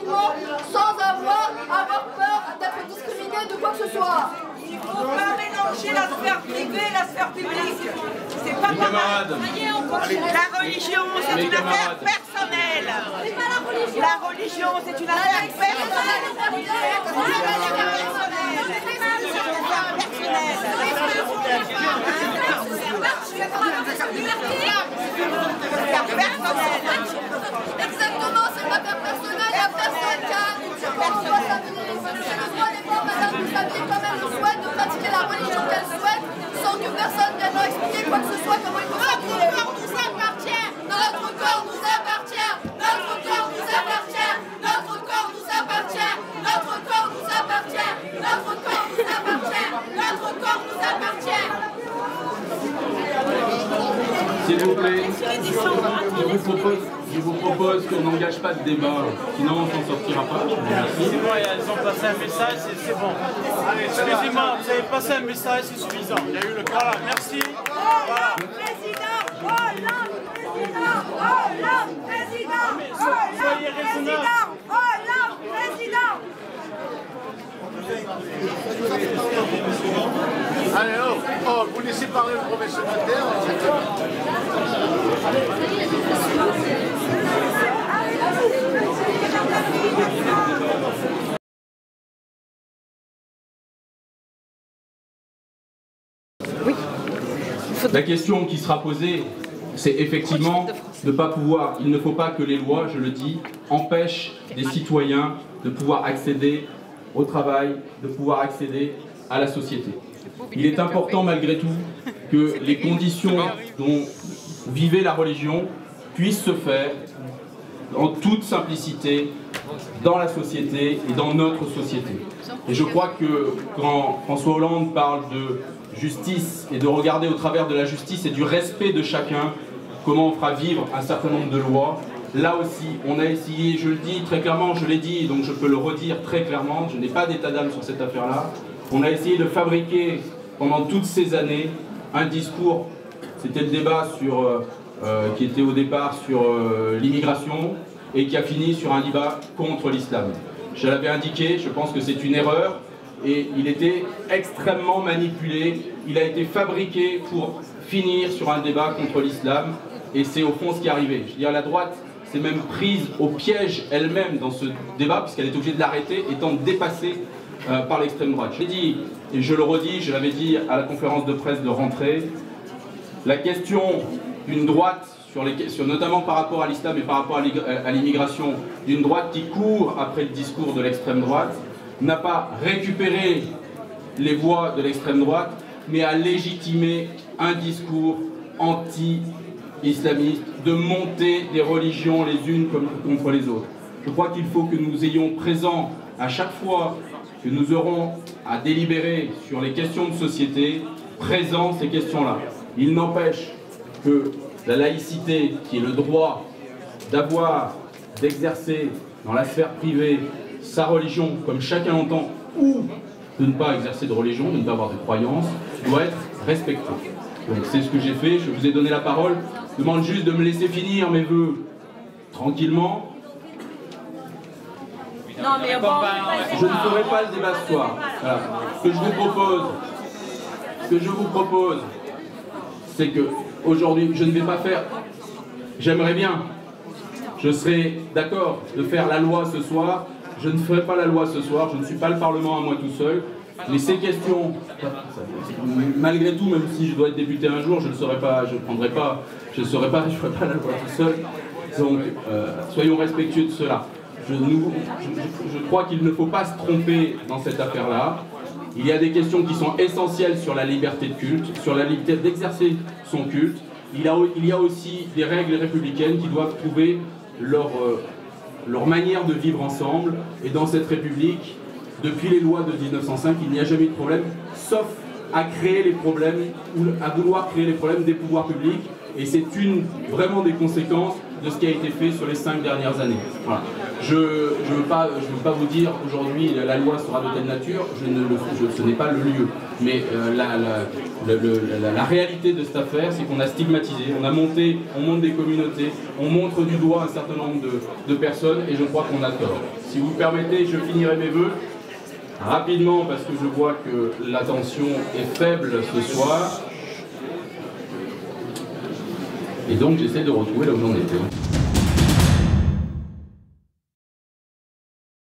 tranquillement sans avoir peur d'être discriminé de quoi que ce soit. Il ne faut pas mélanger la sphère privée et la sphère publique. C'est pas pareil. La religion, c'est une affaire personnelle. La religion, c'est une affaire personnelle. Exactement, c'est une affaire personnelle, il n'y a personne qui a une comment on doit s'habiller. C'est le droit des femmes, madame, de s'habiller comme elles le souhaitent, de pratiquer la religion qu'elles souhaitent, sans que personne vienne leur expliquer quoi que ce soit, comment il faut s'habiller. Notre corps nous appartient. Notre corps nous appartient. Notre corps nous appartient. Notre corps nous appartient. Notre corps nous appartient. Notre corps nous appartient. Notre corps nous appartient. S'il vous plaît, je vous propose qu'on n'engage pas de débat, sinon on s'en sortira pas. Merci. Moi, elles ont passé un message, c'est bon. Excusez-moi, vous avez passé un message, c'est suffisant. Il y a eu le voilà, merci. Voilà. Président, Hollande, président, Hollande, président, Soyez raisonnable. Hollande, président. Allez, oh, vous laissez parler le professeur Mater. Oui. La question qui sera posée, c'est effectivement de ne pas pouvoir, il ne faut pas que les lois, je le dis, empêchent des citoyens de pouvoir accéder au travail, de pouvoir accéder à la société. Il est important malgré tout que les conditions dont vivait la religion puissent se faire en toute simplicité dans la société et dans notre société. Et je crois que quand François Hollande parle de justice et de regarder au travers de la justice et du respect de chacun, comment on fera vivre un certain nombre de lois, là aussi, on a essayé, je le dis très clairement, je l'ai dit, donc je peux le redire très clairement, je n'ai pas d'état d'âme sur cette affaire-là, on a essayé de fabriquer pendant toutes ces années un discours, c'était le débat sur, qui était au départ sur l'immigration et qui a fini sur un débat contre l'islam. Je l'avais indiqué, je pense que c'est une erreur et il était extrêmement manipulé, il a été fabriqué pour finir sur un débat contre l'islam et c'est au fond ce qui est arrivé. Je veux dire, la droite s'est même prise au piège elle-même dans ce débat puisqu'elle est obligée de l'arrêter étant dépassée par l'extrême droite. Je l'ai dit et je le redis, je l'avais dit à la conférence de presse de rentrée, la question d'une droite, notamment par rapport à l'islam et par rapport à l'immigration, d'une droite qui court après le discours de l'extrême droite, n'a pas récupéré les voix de l'extrême droite, mais a légitimé un discours anti-islamiste, de monter des religions les unes contre les autres. Je crois qu'il faut que nous ayons présent à chaque fois que nous aurons à délibérer sur les questions de société, présent ces questions-là. Il n'empêche que la laïcité, qui est le droit d'exercer dans la sphère privée sa religion comme chacun l'entend, ou de ne pas exercer de religion, de ne pas avoir de croyance, doit être respectée. Donc c'est ce que j'ai fait, je vous ai donné la parole. Je demande juste de me laisser finir mes vœux tranquillement. Non, mais bon, je ne ferai pas le débat ce soir. Voilà. Ce que je vous propose, c'est que aujourd'hui, je ne vais pas faire. J'aimerais bien, je serais d'accord de faire la loi ce soir. Je ne ferai pas la loi ce soir. Je ne suis pas le Parlement à moi tout seul. Mais ces questions, malgré tout, même si je dois être député un jour, je ne ferai pas la loi tout seul. Donc, soyons respectueux de cela. Je crois qu'il ne faut pas se tromper dans cette affaire-là. Il y a des questions qui sont essentielles sur la liberté de culte, sur la liberté d'exercer son culte. Il y a aussi des règles républicaines qui doivent trouver leur manière de vivre ensemble. Et dans cette République, depuis les lois de 1905, il n'y a jamais eu de problème, sauf à créer les problèmes, ou à vouloir créer les problèmes des pouvoirs publics. Et c'est vraiment des conséquences de ce qui a été fait sur les 5 dernières années. Voilà. Je ne veux pas vous dire aujourd'hui la loi sera de telle nature, ce n'est pas le lieu. Mais la réalité de cette affaire, c'est qu'on a stigmatisé, on monte des communautés, on montre du doigt un certain nombre de personnes et je crois qu'on a tort. Si vous permettez, je finirai mes vœux rapidement parce que je vois que l'attention est faible ce soir. Et donc j'essaie de retrouver là où j'en étais.